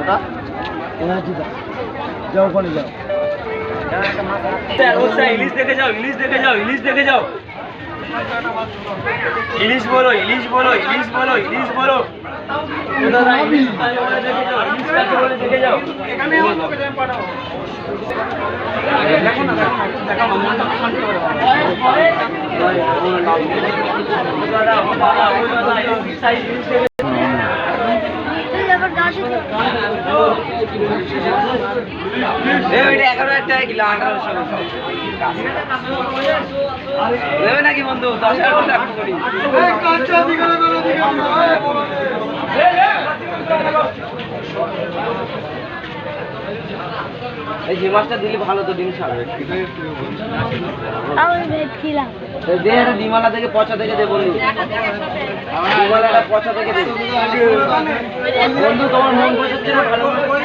কটা? যাও ওখানে যাও। ইলিশ দেখে যাও, ইলিশ দেখে যাও, ইলিশ দেখে যাও। ইলিশ বলো, ইলিশ বলো, ইলিশ বলো, ইলিশ বলো। দাদা ইলিশ কাছে বলে দেখে যাও, ইলিশ কাছে বলে দেখে যাও। এখানে পাঠাও। দেখো না, দেখো না, দেখো মনটা শান্ত করে দাও। দাদা, ও দাদা, ও দাদা, ইলিশ সাইজ ইলিশ দেখে নাকি বন্ধু 10,000 টাকা করি। এই যে মাছটা দিলে ভালো তো ডিম ছাড়বে। দে একটা ডিমালা থেকে পচা থেকে দে বন্ধু, ডিমালাটা পচা থেকে দে বন্ধু। তোমার মন পছন্দ